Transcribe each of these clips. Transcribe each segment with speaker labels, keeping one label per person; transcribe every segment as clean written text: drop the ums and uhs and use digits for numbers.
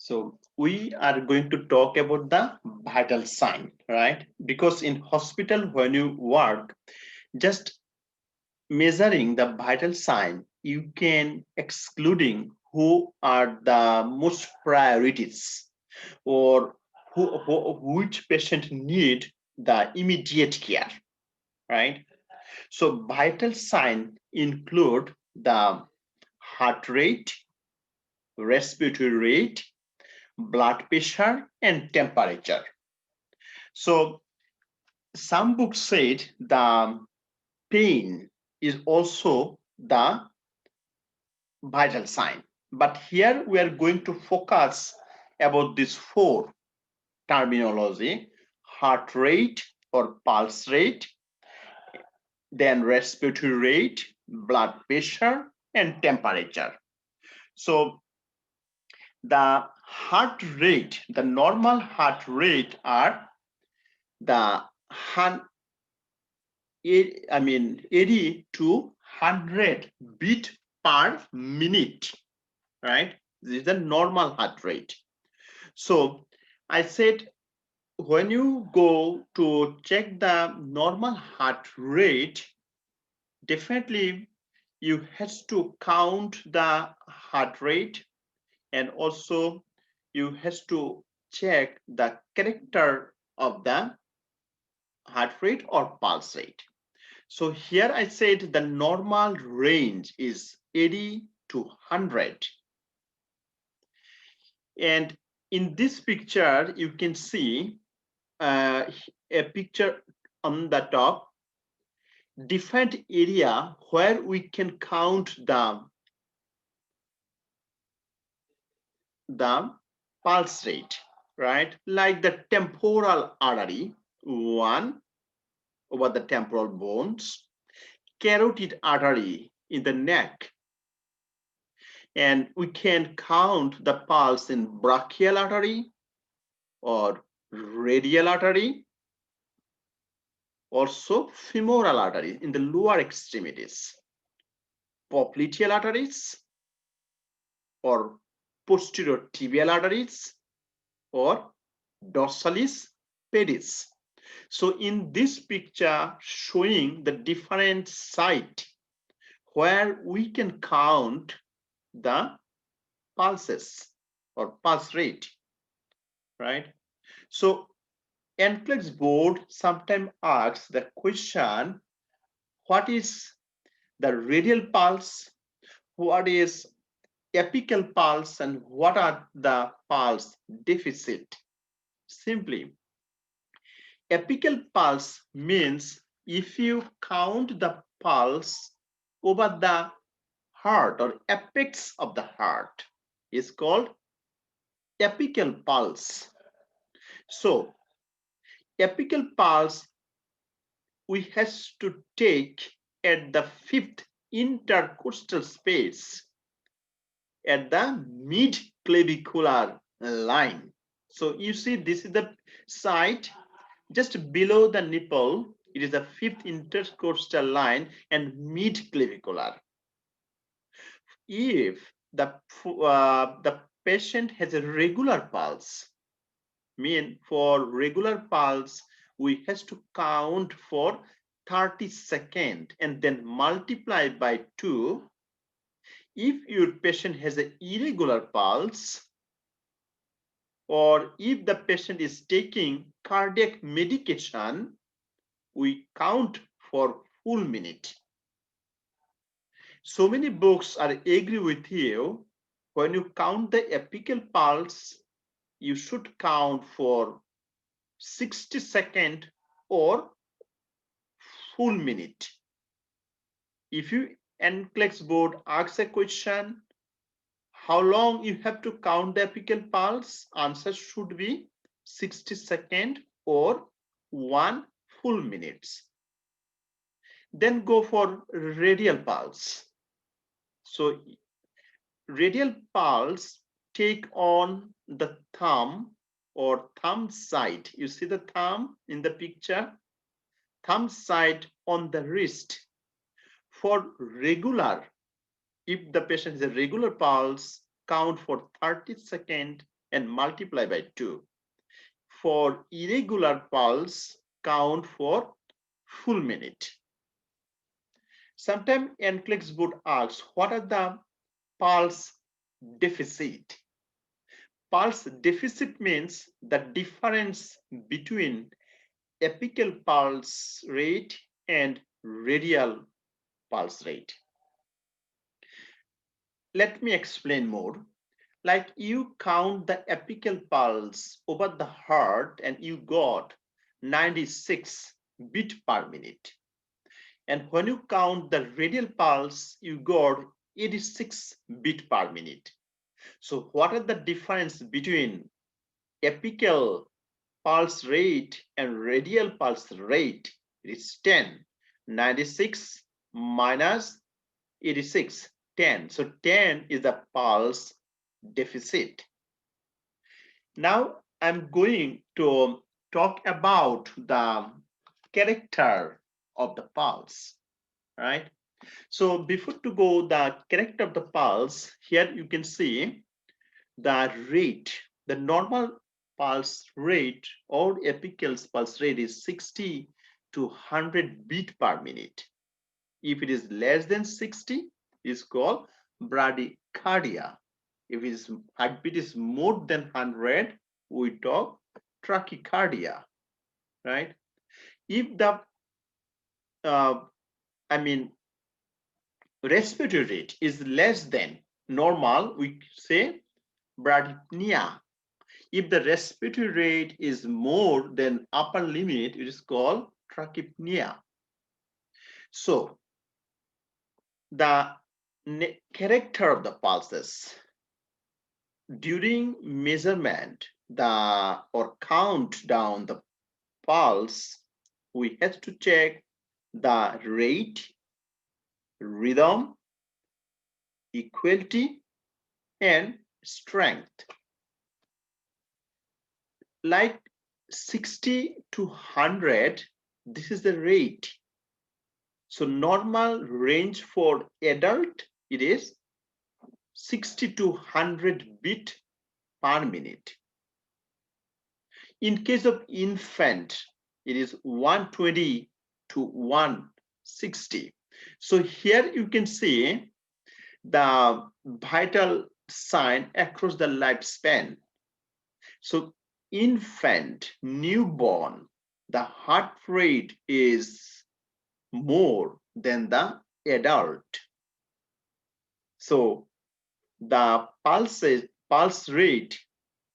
Speaker 1: So we are going to talk about the vital sign, right? Because in hospital, when you work, just measuring the vital sign, you can excluding who are the most priorities or which patient need the immediate care, right? So vital sign include the heart rate, respiratory rate, blood pressure, and temperature. So some books said the pain is also the vital sign. But here we are going to focus about these four terminology: heart rate or pulse rate, then respiratory rate, blood pressure, and temperature. So the heart rate, the normal heart rate are the 80 to 100 beat per minute, right? This is the normal heart rate. So I said, when you go to check the normal heart rate, definitely you have to count the heart rate, and also you have to check the character of the heart rate or pulse rate. So here I said the normal range is 80 to 100. And in this picture, you can see a picture on the top, different area where we can count the pulse rate, right? Like the temporal artery, one over the temporal bones, carotid artery in the neck, and we can count the pulse in brachial artery or radial artery, also femoral artery in the lower extremities, popliteal arteries or posterior tibial arteries or dorsalis pedis. So in this picture showing the different site where we can count the pulses or pulse rate, right? So Nclex board sometimes asks the question, what is the radial pulse, what is apical pulse, and what are the pulse deficit? Simply, apical pulse means if you count the pulse over the heart or apex of the heart is called apical pulse. So apical pulse we have to take at the fifth intercostal space at the mid clavicular line. So you see this is the site just below the nipple. It is the fifth intercostal line and mid clavicular. If the patient has a regular pulse, mean for regular pulse we have to count for 30 seconds and then multiply by 2. If your patient has an irregular pulse, or if the patient is taking cardiac medication, we count for full minute. So many books are agree with you. When you count the apical pulse, you should count for 60 seconds or full minute. If you Nclex board asks a question, how long you have to count the apical pulse, answer should be 60 seconds or 1 full minutes. Then go for radial pulse. So radial pulse, take on the thumb or thumb side. You see the thumb in the picture? Thumb side on the wrist. For regular, if the patient has a regular pulse, count for 30 seconds and multiply by 2. For irregular pulse, count for full minute. Sometimes Nclex would ask, what are the pulse deficit? Pulse deficit means the difference between apical pulse rate and radial pulse rate. Let me explain more. Like you count the apical pulse over the heart and you got 96 beat per minute. And when you count the radial pulse, you got 86 beat per minute. So what are the difference between apical pulse rate and radial pulse rate? It is 10. 96 minus 86, 10. So 10 is the pulse deficit. Now I'm going to talk about the character of the pulse, right? So before to go the character of the pulse, here you can see the rate, the normal pulse rate or apical pulse rate is 60 to 100 beat per minute. If it is less than 60, it's called bradycardia. If its heartbeat is more than 100, we talk tachycardia, right? If the respiratory rate is less than normal, we say bradypnea. If the respiratory rate is more than upper limit, it is called tachypnea. So the character of the pulses during measurement, or count down the pulse, we have to check the rate, rhythm, equality, and strength. Like 60 to 100, this is the rate. So normal range for adult, it is 60 to 100 beat per minute. In case of infant, it is 120 to 160. So here you can see the vital sign across the lifespan. So infant, newborn, the heart rate is more than the adult. So the pulse rate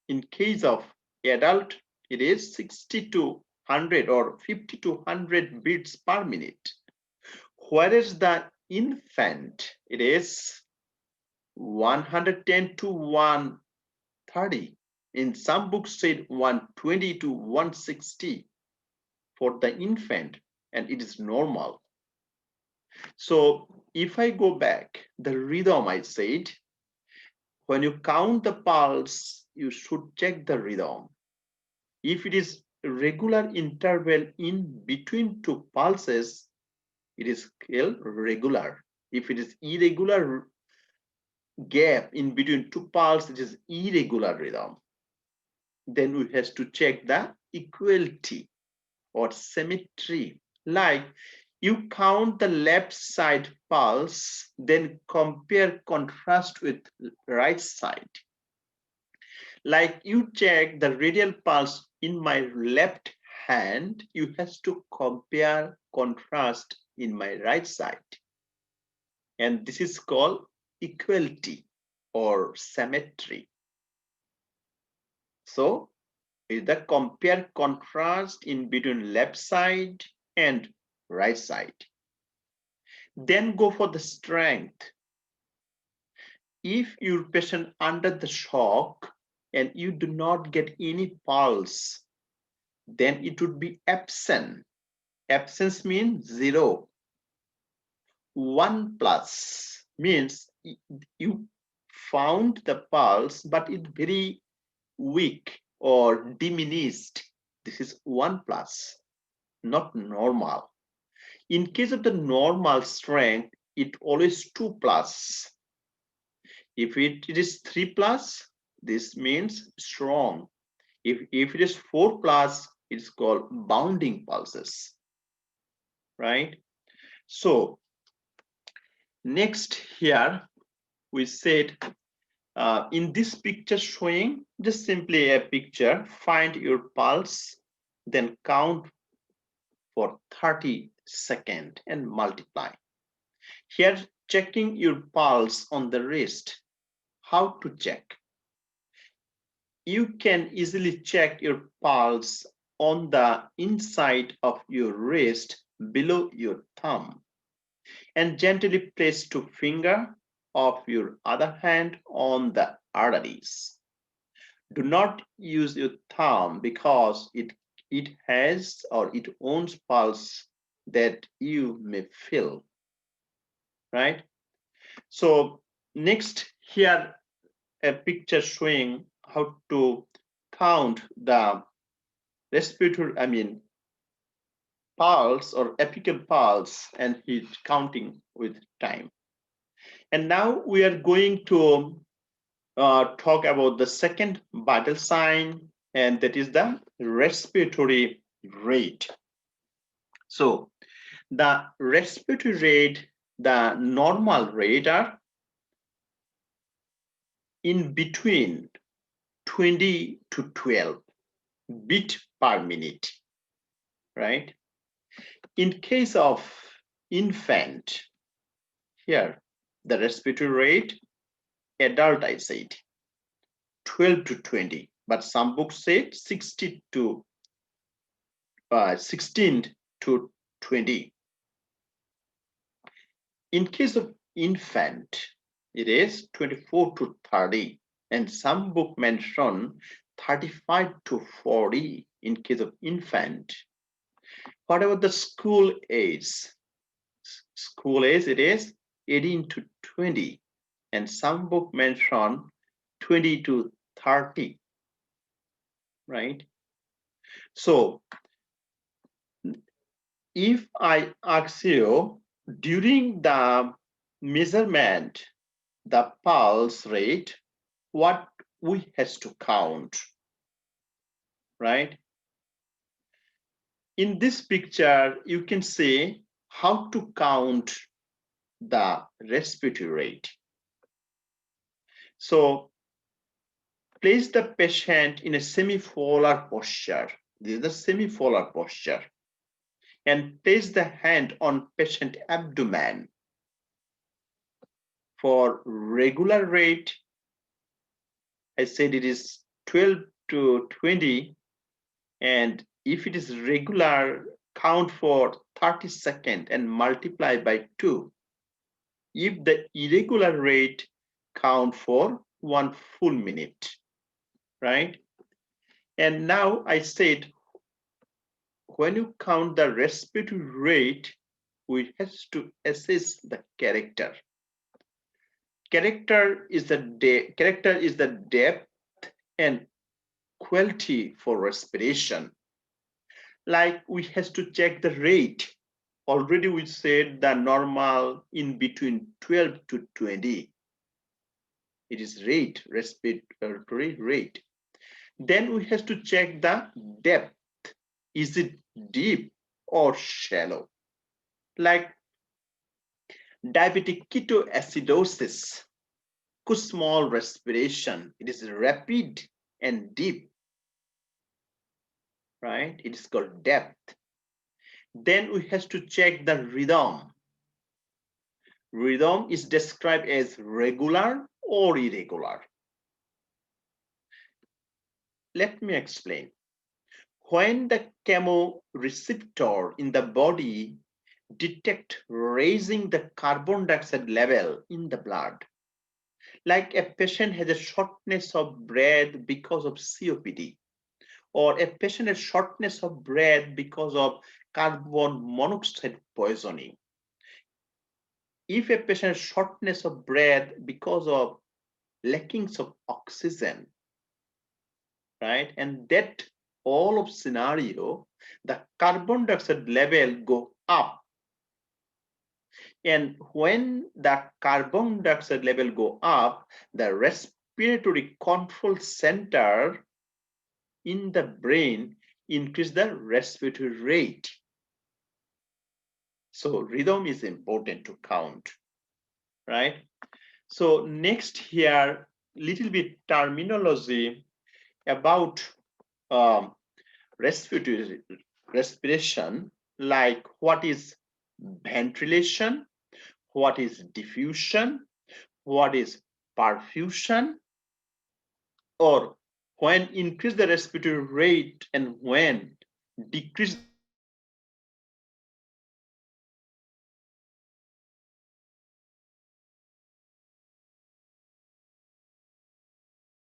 Speaker 1: in case of adult, it is 60 to 100 or 50 to 100 beats per minute. Whereas the infant, it is 110 to 130. In some books said 120 to 160 for the infant, and it is normal. So if I go back, the rhythm I said, when you count the pulse, you should check the rhythm. If it is regular interval in between two pulses, it is called regular. If it is irregular gap in between two pulses, it is irregular rhythm. Then we have to check the equality or symmetry. Like you count the left side pulse, then compare contrast with right side. Like you check the radial pulse in my left hand, you have to compare contrast in my right side. And this is called equality or symmetry. So is the compare contrast in between left side and right side. Then go for the strength. If your patient under the shock and you do not get any pulse, then it would be absent. Absence means 0. 1 plus means you found the pulse, but it's very weak or diminished. This is 1 plus, not normal. In case of the normal strength, it always 2 plus. If it is 3 plus, This means strong. If it is 4 plus, it's called bounding pulses, right? So next here we said in this picture showing just simply a picture, find your pulse, then count for 30 seconds and multiply. Here checking your pulse on the wrist. How to check? You can easily check your pulse on the inside of your wrist below your thumb and gently place 2 fingers of your other hand on the arteries. Do not use your thumb because it has or it owns pulse that you may feel, right? So next here a picture showing how to count the respiratory, pulse or apical pulse, and he's counting with time. And now we are going to talk about the second vital sign, and that is the respiratory rate. So the respiratory rate, the normal rate are in between 20 to 12 beat per minute, right? In case of infant, here the respiratory rate, adult I said 12 to 20, but some books say 16 to 20. In case of infant, it is 24 to 30, and some book mention 35 to 40 in case of infant. What about the school age? School age, it is 18 to 20, and some book mention 20 to 30, right? So if I ask you during the measurement, the pulse rate, what we has to count, right? In this picture, you can see how to count the respiratory rate. So place the patient in a semi-polar posture. This is the semi-polar posture. And place the hand on patient abdomen. For regular rate, I said it is 12 to 20. And if it is regular, count for 30 seconds and multiply by 2. If the irregular rate, count for 1 full minute, right? And now I said, when you count the respiratory rate, we have to assess the character. Character is the depth and quality for respiration. Like we have to check the rate. Already we said the normal in between 12 to 20. It is rate, respiratory rate. Then we have to check the depth. Is it deep or shallow? Like diabetic ketoacidosis, small respiration. It is rapid and deep, right? It is called depth. Then we have to check the rhythm. Rhythm is described as regular or irregular. Let me explain. When the chemoreceptor in the body detect raising the carbon dioxide level in the blood, like a patient has a shortness of breath because of COPD, or a patient has shortness of breath because of carbon monoxide poisoning. If a patient has shortness of breath because of lacking of oxygen, right, and that all of scenario, the carbon dioxide level go up. And when the carbon dioxide level go up, the respiratory control center in the brain increase the respiratory rate. So rhythm is important to count, right? So next here, little bit terminology about respiration, like what is ventilation, what is diffusion, what is perfusion, or when increase the respiratory rate and when decrease